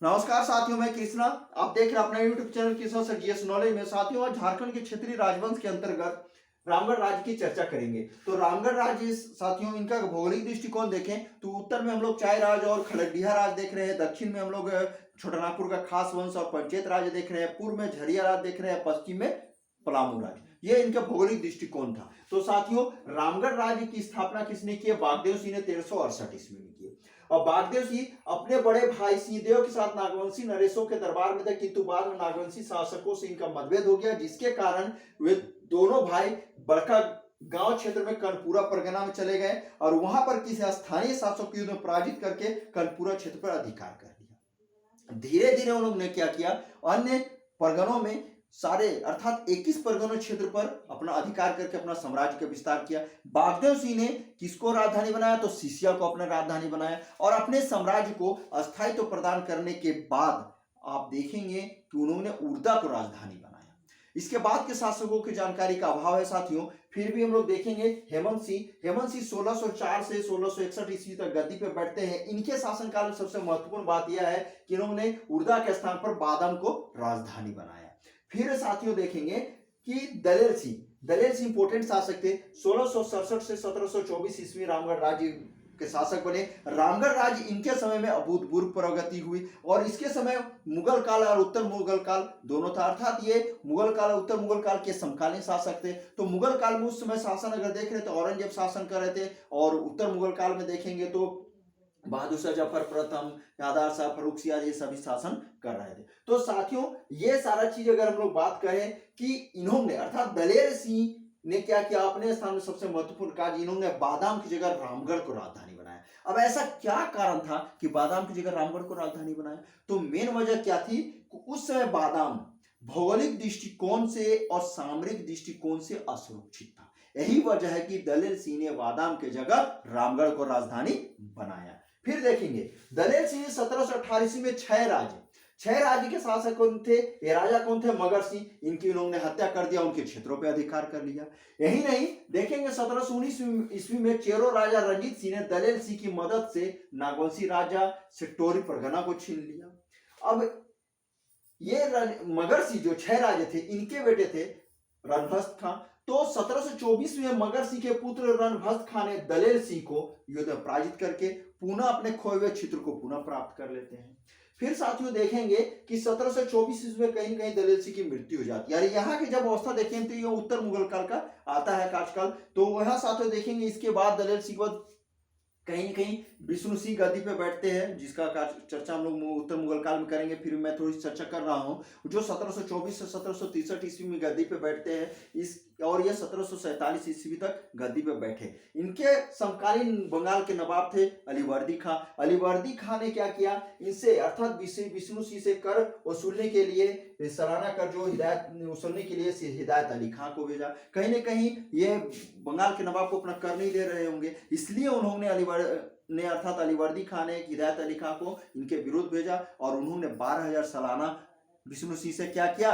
नमस्कार साथियों, मैं कृष्णा। आप देख रहे हैं अपना YouTube channel Krishna sir GS knowledge में। साथियों, आज झारखंड के क्षेत्रीय राजवंश के अंतर्गत रामगढ़ राज्य की चर्चा करेंगे। तो रामगढ़ राज्य साथियों, इनका भौगोलिक दृष्टिकोण देखें तो उत्तर में हम लोग चाय राज और खलडिया राज देख रहे हैं। दक्षिण में हम लोग छोटानागपुर का खास वंश और पंचेत राज देख रहे हैं। पूर्व में झरिया राज देख रहे हैं। पश्चिम में पलामू राज। ये इनका भौगोलिक दृष्टिकोण था। तो साथियों, रामगढ़ राज्य की स्थापना किसने की? बागदेव सिंह ने 1368 ईस्वी में की। और बागदेव सिंह अपने बड़े भाई सिंहदेव के साथ नागवंशी नरेशों के दरबार में थे, किंतु बाद में नागवंशी शासकों से इनका मतभेद हो गया, जिसके कारण वे दोनों भाई बड़का गांव क्षेत्र में कर्णपुरा परगना में चले गए और वहां पर किसी स्थानीय शासक के युद्ध में पराजित करके कर्णपुरा क्षेत्र पर अधिकार कर लिया। धीरे धीरे उन लोगों ने क्या किया, अन्य परगनों में सारे अर्थात 21 परगनों क्षेत्र पर अपना अधिकार करके अपना साम्राज्य का विस्तार किया। बागदेव सिंह ने किसको राजधानी बनाया? तो सिसिया को अपना राजधानी बनाया और अपने साम्राज्य को अस्थायित्व प्रदान करने के बाद आप देखेंगे कि उन्होंने उर्दा को राजधानी बनाया। इसके बाद के शासकों की जानकारी का अभाव है साथियों। फिर भी हम लोग देखेंगे हेमंत सिंह 1604 से 1661 ईस्वी तक गद्दी पे बैठते हैं। इनके शासनकाल में सबसे महत्वपूर्ण बात यह है कि इन्होंने उर्दा के स्थान पर बादाम को राजधानी बनाया। फिर साथियों देखेंगे कि दलेर सिंह इंपोर्टेंट शासक थे। 1667 से 1724 ईस्वी रामगढ़ राज्य के शासक बने। रामगढ़ राज्य इनके समय में अभूतपूर्व प्रगति हुई और इसके समय मुगल काल और उत्तर मुगल काल दोनों था, अर्थात ये मुगल काल और उत्तर मुगल काल के समकालीन शासक थे। तो मुगल काल में उस समय शासन अगर देख रहे तो औरंगजेब शासन कर रहे थे और उत्तर मुगल काल में देखेंगे तो बहादुर शाह जफर प्रथम, यादार शाह, फर्रुख सियाज, ये सभी शासन कर रहे थे। तो साथियों, ये सारा चीज अगर हम लोग बात करें कि इन्होंने अर्थात दलेर सिंह ने क्या किया, अपने स्थान में सबसे महत्वपूर्ण कार्य इन्होंने बादाम की जगह रामगढ़ को राजधानी बनाया। अब ऐसा क्या कारण था कि बादाम की जगह रामगढ़ को राजधानी बनाया? तो मेन वजह क्या थी? उस समय बादाम भौगोलिक दृष्टिकोण से और सामरिक दृष्टिकोण से असुरक्षित था। यही वजह है कि दलेर सिंह ने बादाम की जगह रामगढ़ को राजधानी बनाया। फिर देखेंगे दलेर सिंह 1718 ईस्वी में छह राज्य के शासक कौन थे? ये राजा कौन थे? मगर सिंह। इनकी उन्होंने हत्या कर दिया, उनके क्षेत्रों पर अधिकार कर लिया। यही नहीं, देखेंगे 1719 ईस्वी में चेरो राजा रंजीत सिंह ने दलेर सिंह की मदद से नागवंशी राजा से टोरी परगना को छीन लिया। अब ये मगर सिंह जो 6 राजे थे, इनके बेटे थे रणभस्त खां। तो 1724 में मगर सिंह के पुत्र रणभस्त खां ने दलेर सिंह को युद्ध में पराजित करके पुनः अपने खोए हुए क्षेत्र को पुनः प्राप्त कर लेते हैं। फिर साथियों देखेंगे कि 1724 में कहीं कहीं दलेर सिंह की मृत्यु हो जाती है। यहाँ की जब अवस्था देखें तो ये उत्तर मुगल काल का आता है कार्यकाल। तो वहां साथियों देखेंगे इसके बाद दलेर सिंह कहीं न कहीं विष्णु सिंह गद्दी पे बैठते हैं, जिसका चर्चा हम लोग उत्तर मुगल काल में करेंगे। फिर मैं थोड़ी चर्चा कर रहा हूं जो 1724 से 1763 ईस्वी में गद्दी पे बैठते हैं इस और ये 1747 ईस्वी तक गद्दी पे बैठे। इनके समकालीन बंगाल के नवाब थे अलीवर्दी खां। अलीवर्दी खां ने क्या किया, इनसे अर्थात विष्णु सिंह से कर वसूलने के लिए, सालाना कर जो हिदायत वसूलने के लिए हिदायत अली खां को भेजा। कहीं ना कहीं ये बंगाल के नवाब को अपना कर नहीं दे रहे होंगे, इसलिए उन्होंने अर्थात अलीवर्दी खां ने हिदायत अली खां को इनके विरुद्ध भेजा और उन्होंने 12,000 सालाना विष्णु सिंह से क्या किया,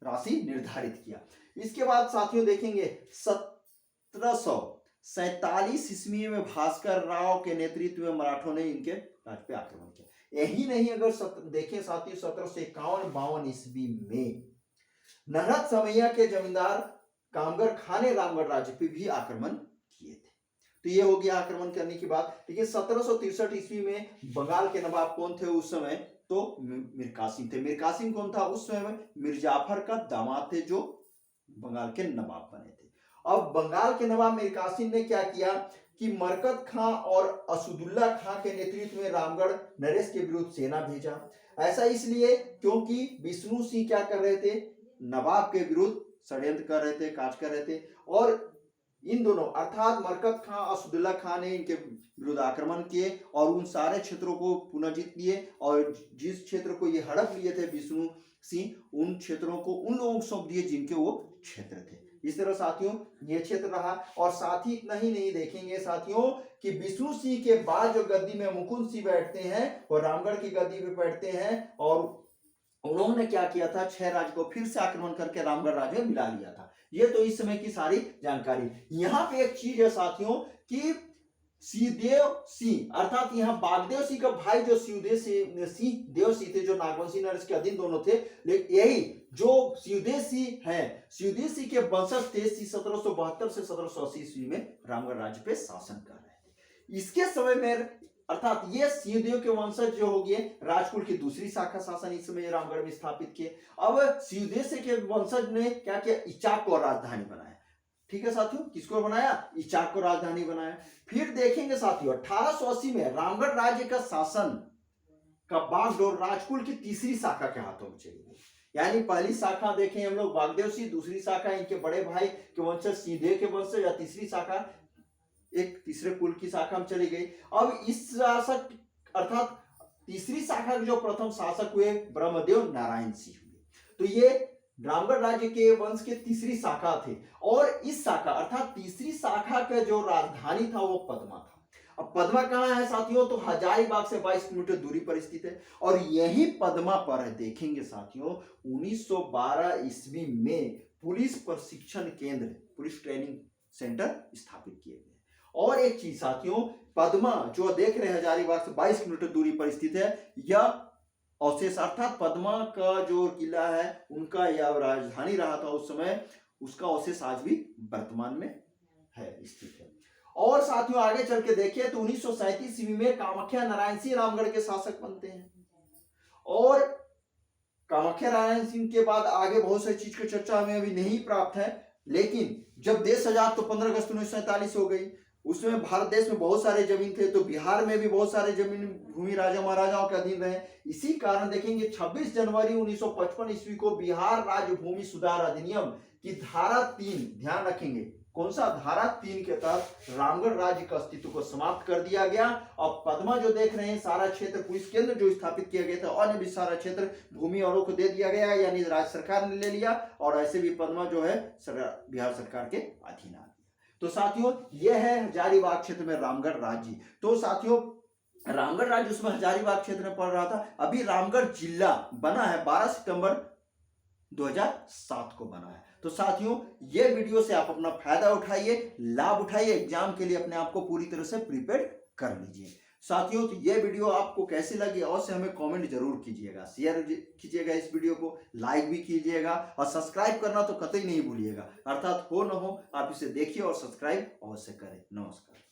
राशि निर्धारित किया। इसके बाद साथियों देखेंगे 1747 ईस्वी में भास्कर राव के नेतृत्व में मराठों ने इनके राज्य पे आक्रमण किया। यही नहीं, अगर देखें साथियों 1751-52 ईस्वी में नहरत समैया के जमींदार कामगर खां ने रामगढ़ राज्य पे भी आक्रमण किए थे। तो ये हो गया आक्रमण करने की बात। लेकिन 1763 ईस्वी में बंगाल के नवाब कौन थे उस समय? तो मीर कासिम थे। मीर कासिम कौन था उस समय? मीर जाफर का दामाद थे जो बंगाल के नवाब बने थे। अब बंगाल के नवाब मीर कासिम ने क्या किया कि मरकत खां और असुदुल्ला खां के नेतृत्व में रामगढ़ नरेश के विरुद्ध सेना भेजा। ऐसा इसलिए क्योंकि विष्णु सिंह क्या कर रहे थे, नवाब के विरुद्ध षड्यंत्र कर रहे थे, काज कर रहे थे। और इन दोनों अर्थात मरकत खां और असदुल्ला खां ने इनके विरुद्ध आक्रमण किए और उन सारे क्षेत्रों को पुनः जीत लिए और जिस क्षेत्र को ये हड़प लिए थे विष्णु सिंह, उन क्षेत्रों को उन लोगों को सौंप दिए जिनके वो क्षेत्र थे। इस तरह साथियों ये क्षेत्र रहा। और साथ ही इतना ही नहीं, देखेंगे साथियों कि विष्णु सिंह के बाद जो गद्दी में मुकुंद सिंह बैठते हैं और रामगढ़ की गद्दी पे बैठते हैं और उन्होंने क्या किया था, 6 राज्य को फिर से आक्रमण करके रामगढ़ राज्य में मिला लिया था। ये तो इस समय की सारी जानकारी। यहां पे एक चीज है साथियों कि शिवदेव सिंह, अर्थात यहाँ बागदेव सिंह का भाई जो शिवदेव सिंह देव सिंह थे, जो नागवंशी नरेश के अधीन दोनों थे, लेकिन यही जो शिवदेव सिंह है, शिवदेव सिंह के वंशज थे 1772 से 1780 ईस्वी में रामगढ़ राज्य पे शासन कर रहे थे। इसके समय में अर्थात ये शिवदेव के वंशज जो हो गए राजकुल की दूसरी शाखा शासन इस समय रामगढ़ में स्थापित किए। अब शिवदेव सिंह के वंशज ने क्या किया, इचाक को राजधानी बनाया। ठीक है साथियों, किसको बनाया, इचाक को राजधानी बनाया। फिर देखेंगे साथियों 1880 में रामगढ़ राज्य का शासन का बागडोर राजकुल की तीसरी शाखा के हाथों में चली गई। यानी पहली शाखा देखें हम लोग बागदेव सिंह, दूसरी शाखा इनके बड़े भाई के वंशज शिवदेव के वंशज, या तीसरी शाखा एक तीसरे कुल की शाखा में चली गई। अब इस शासक अर्थात तीसरी शाखा के जो प्रथम शासक हुए ब्रह्मदेव नारायण सिंह हुए। तो ये रामगढ़ राज्य के वंश के तीसरी शाखा थे। और इस शाखा अर्थात तीसरी शाखा का जो राजधानी था वो पदमा था। अब पदमा कहाँ है साथियों, तो हजारीबाग से 22 किलोमीटर दूरी पर स्थित है। और यही पदमा पर देखेंगे साथियों 1912 ईस्वी में पुलिस प्रशिक्षण केंद्र, पुलिस ट्रेनिंग सेंटर स्थापित किए गए। और एक चीज साथियों, पदमा जो देख रहे हैं हजारीबाग से 22 किलोमीटर दूरी पर स्थित है, यह अवशेष अर्थात पदमा का जो किला है उनका यह राजधानी रहा था उस समय, उसका अवशेष आज भी वर्तमान में है, स्थित है। और साथियों आगे चल के देखिए तो 1937 ईस्वी में कामाख्या नारायण सिंह रामगढ़ के शासक बनते हैं। और कामाख्या नारायण सिंह के बाद आगे बहुत सारी चीज की चर्चा हमें अभी नहीं प्राप्त है, लेकिन जब देश आजाद तो 15 अगस्त 1947 हो गई। उसमें भारत देश में बहुत सारे जमीन थे, तो बिहार में भी बहुत सारे जमीन भूमि राजा महाराजाओं के अधीन रहे। इसी कारण देखेंगे 26 जनवरी 1955 ईस्वी को बिहार राज्य भूमि सुधार अधिनियम की धारा 3, ध्यान रखेंगे कौन सा, धारा 3 के तहत रामगढ़ राज्य का अस्तित्व को समाप्त कर दिया गया। और पदमा जो देख रहे हैं सारा क्षेत्र पुलिस केंद्र जो स्थापित किया गया था, अन्य भी सारा क्षेत्र भूमि औरों को दे दिया गया, यानी राज्य सरकार ने ले लिया। और ऐसे भी पदमा जो है बिहार सरकार के अधीन आ गया। तो साथियों यह है हजारीबाग क्षेत्र में रामगढ़ राज्य। तो साथियों रामगढ़ राज्य उसमें हजारीबाग क्षेत्र में पड़ रहा था। अभी रामगढ़ जिला बना है 12 सितंबर 2007 को बना है। तो साथियों ये वीडियो से आप अपना फायदा उठाइए, लाभ उठाइए, एग्जाम के लिए अपने आप को पूरी तरह से प्रिपेयर कर लीजिए। साथियों तो ये वीडियो आपको कैसी लगी अवश्य हमें कमेंट जरूर कीजिएगा, शेयर कीजिएगा, इस वीडियो को लाइक भी कीजिएगा और सब्सक्राइब करना तो कतई नहीं भूलिएगा। अर्थात हो न हो आप इसे देखिए और सब्सक्राइब अवश्य करें। नमस्कार।